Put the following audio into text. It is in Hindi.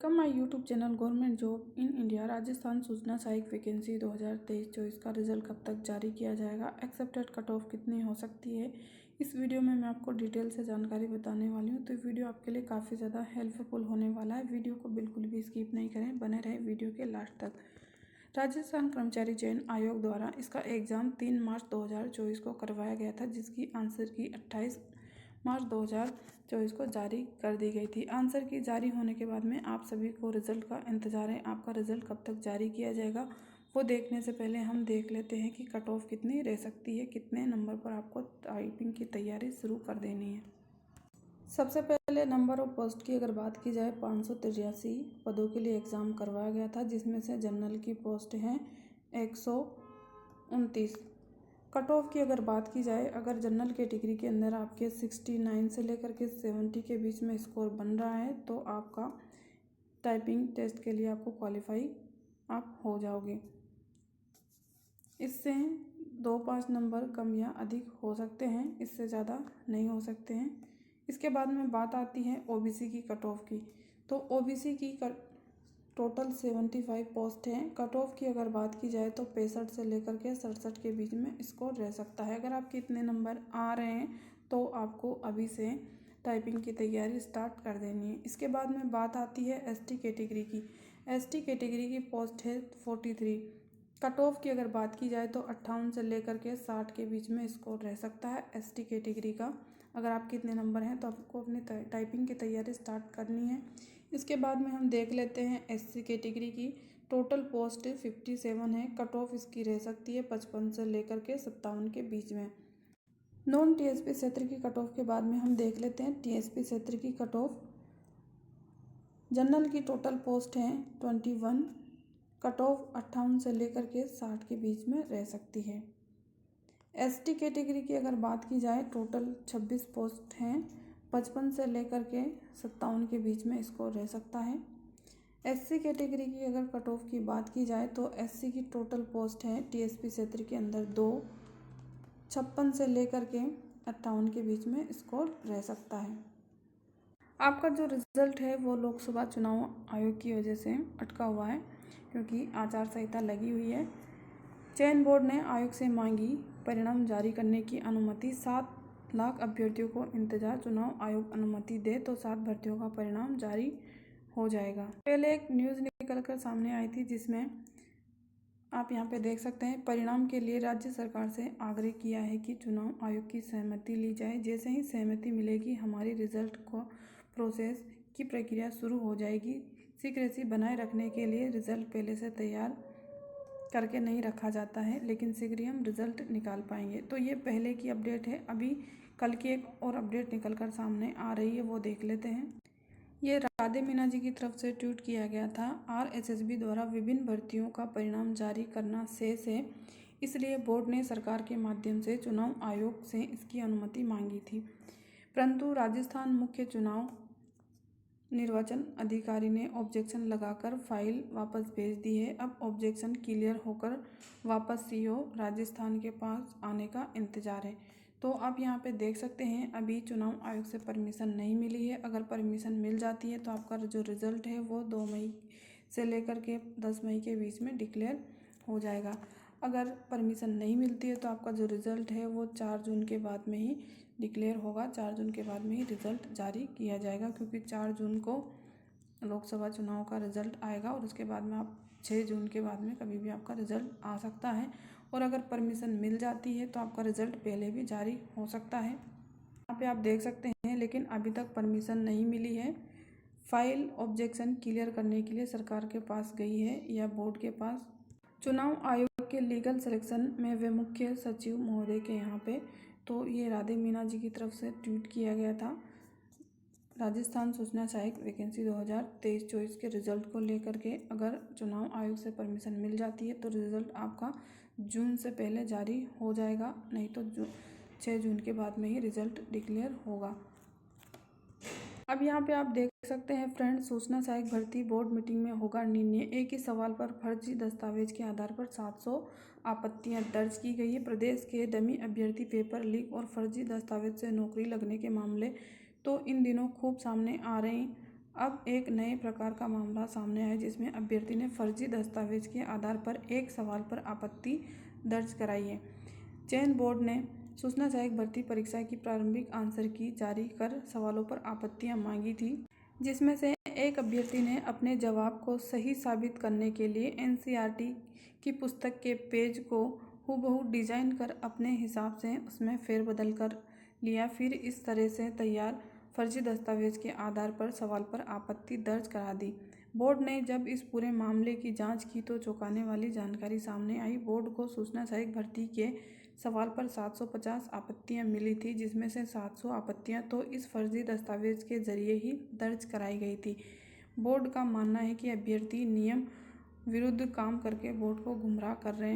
Welcome my YouTube channel government job in India. Rajasthan सूचना सहायक वैकेंसी 2023-24 का रिजल्ट कब तक जारी किया जाएगा, एक्सेप्टेड कट ऑफ कितनी हो सकती है, इस वीडियो में मैं आपको डिटेल से जानकारी बताने वाली हूँ। तो वीडियो आपके लिए काफ़ी ज़्यादा हेल्पफुल होने वाला है। वीडियो को बिल्कुल भी स्किप नहीं करें, बने रहे वीडियो के लास्ट तक। राजस्थान कर्मचारी चयन आयोग द्वारा इसका एग्ज़ाम 3 मार्च 2024 को करवाया गया था, जिसकी आंसर की 28 मार्च 2024 को जारी कर दी गई थी। आंसर की जारी होने के बाद में आप सभी को रिज़ल्ट का इंतज़ार है। आपका रिज़ल्ट कब तक जारी किया जाएगा वो देखने से पहले हम देख लेते हैं कि कट ऑफ कितनी रह सकती है, कितने नंबर पर आपको टाइपिंग की तैयारी शुरू कर देनी है। सबसे पहले नंबर ऑफ पोस्ट की अगर बात की जाए, 583 पदों के लिए एग्ज़ाम करवाया गया था, जिसमें से जनरल की पोस्ट हैं 129। कट ऑफ की अगर बात की जाए, अगर जनरल कैटेगरी के अंदर आपके 69 से लेकर के 70 के बीच में स्कोर बन रहा है तो आपका टाइपिंग टेस्ट के लिए आपको क्वालिफाई आप हो जाओगे। इससे 2-5 नंबर कम या अधिक हो सकते हैं, इससे ज़्यादा नहीं हो सकते हैं। इसके बाद में बात आती है ओबीसी की कट ऑफ की। तो ओबीसी की टोटल 75 पोस्ट हैं। कट ऑफ की अगर बात की जाए तो 65 से लेकर के 67 के बीच में स्कोर रह सकता है। अगर आपके इतने नंबर आ रहे हैं तो आपको अभी से टाइपिंग की तैयारी स्टार्ट कर देनी है। इसके बाद में बात आती है एसटी कैटेगरी की। एसटी कैटेगरी की पोस्ट है 43। कट ऑफ की अगर बात की जाए तो 58 से लेकर के 60 के बीच में स्कोर रह सकता है एसटी कैटेगरी का। अगर आपके इतने नंबर हैं तो आपको अपनी टाइपिंग की तैयारी स्टार्ट करनी है। इसके बाद में हम देख लेते हैं एससी कैटेगरी की। टोटल पोस्ट 57 है। कट ऑफ इसकी रह सकती है 55 से लेकर के 57 के बीच में। नॉन टीएसपी क्षेत्र की कट ऑफ के बाद में हम देख लेते हैं टीएसपी क्षेत्र की कट ऑफ। जनरल की टोटल पोस्ट हैं 21। कट ऑफ 58 से लेकर के 60 के बीच में रह सकती है। एसटी कैटेगरी की अगर बात की जाए, टोटल 26 पोस्ट हैं। 55 से लेकर के 57 के बीच में स्कोर रह सकता है। एससी कैटेगरी की अगर कट ऑफ की बात की जाए तो एससी की टोटल पोस्ट है टीएसपी क्षेत्र के अंदर 2। 56 से लेकर के 58 के बीच में स्कोर रह सकता है। आपका जो रिजल्ट है वो लोकसभा चुनाव आयोग की वजह से अटका हुआ है, क्योंकि आचार संहिता लगी हुई है। चयन बोर्ड ने आयोग से मांगी परिणाम जारी करने की अनुमति। 7 लाख अभ्यर्थियों को इंतजार, चुनाव आयोग अनुमति दे तो 7 भर्तियों का परिणाम जारी हो जाएगा। पहले एक न्यूज़ निकल कर सामने आई थी, जिसमें आप यहाँ पे देख सकते हैं, परिणाम के लिए राज्य सरकार से आग्रह किया है कि चुनाव आयोग की सहमति ली जाए। जैसे ही सहमति मिलेगी हमारी रिजल्ट को प्रोसेस की प्रक्रिया शुरू हो जाएगी। सीक्रेसी बनाए रखने के लिए रिजल्ट पहले से तैयार करके नहीं रखा जाता है, लेकिन शीघ्र ही हम रिजल्ट निकाल पाएंगे। तो ये पहले की अपडेट है। अभी कल की एक और अपडेट निकल कर सामने आ रही है, वो देख लेते हैं। ये राधे मीना जी की तरफ से ट्वीट किया गया था। आरएसएसबी द्वारा विभिन्न भर्तियों का परिणाम जारी करना शेष है, इसलिए बोर्ड ने सरकार के माध्यम से चुनाव आयोग से इसकी अनुमति मांगी थी, परंतु राजस्थान मुख्य चुनाव निर्वाचन अधिकारी ने ऑब्जेक्शन लगाकर फाइल वापस भेज दी है। अब ऑब्जेक्शन क्लियर होकर वापस सीओ राजस्थान के पास आने का इंतज़ार है। तो आप यहाँ पे देख सकते हैं, अभी चुनाव आयोग से परमिशन नहीं मिली है। अगर परमिशन मिल जाती है तो आपका जो रिज़ल्ट है वो 2 मई से लेकर के 10 मई के बीच में डिक्लेयर हो जाएगा। अगर परमिशन नहीं मिलती है तो आपका जो रिज़ल्ट है वो 4 जून के बाद में ही डिक्लेयर होगा। 4 जून के बाद में ही रिज़ल्ट जारी किया जाएगा, क्योंकि 4 जून को लोकसभा चुनाव का रिज़ल्ट आएगा और उसके बाद में आप 6 जून के बाद में कभी भी आपका रिज़ल्ट आ सकता है। और अगर परमिशन मिल जाती है तो आपका रिज़ल्ट पहले भी जारी हो सकता है। यहाँ पे आप देख सकते हैं, लेकिन अभी तक परमिशन नहीं मिली है। फाइल ऑब्जेक्शन क्लियर करने के लिए सरकार के पास गई है या बोर्ड के पास। चुनाव आयोग के लीगल सिलेक्शन में वे मुख्य सचिव महोदय के यहाँ पे, तो ये राधे मीना जी की तरफ से ट्वीट किया गया था। राजस्थान सूचना सहायक वैकेंसी 2023-24 के रिज़ल्ट को लेकर के अगर चुनाव आयोग से परमिशन मिल जाती है तो रिज़ल्ट आपका जून से पहले जारी हो जाएगा, नहीं तो 6 जून के बाद में ही रिज़ल्ट डिक्लेयर होगा। अब यहाँ पे आप देख सकते हैं फ्रेंड्स, सूचना सहायक भर्ती बोर्ड मीटिंग में होगा निर्णय। एक ही सवाल पर फर्जी दस्तावेज के आधार पर 700 आपत्तियां दर्ज की गई है। प्रदेश के डमी अभ्यर्थी पेपर लीक और फर्जी दस्तावेज से नौकरी लगने के मामले तो इन दिनों खूब सामने आ रहे हैं। अब एक नए प्रकार का मामला सामने आया जिसमें अभ्यर्थी ने फर्जी दस्तावेज के आधार पर एक सवाल पर आपत्ति दर्ज कराई है। चयन बोर्ड ने सूचना सहायक भर्ती परीक्षा की प्रारंभिक आंसर की जारी कर सवालों पर आपत्तियां मांगी थी, जिसमें से एक अभ्यर्थी ने अपने जवाब को सही साबित करने के लिए एनसीईआरटी की पुस्तक के पेज को हूबहू डिजाइन कर अपने हिसाब से उसमें फेरबदल कर लिया। फिर इस तरह से तैयार फर्जी दस्तावेज के आधार पर सवाल पर आपत्ति दर्ज करा दी। बोर्ड ने जब इस पूरे मामले की जांच की तो चौंकाने वाली जानकारी सामने आई। बोर्ड को सूचना सहायक भर्ती के सवाल पर 750 आपत्तियां मिली थी, जिसमें से 700 आपत्तियां तो इस फर्जी दस्तावेज के जरिए ही दर्ज कराई गई थी। बोर्ड का मानना है कि अभ्यर्थी नियम विरुद्ध काम करके बोर्ड को गुमराह कर रहे हैं।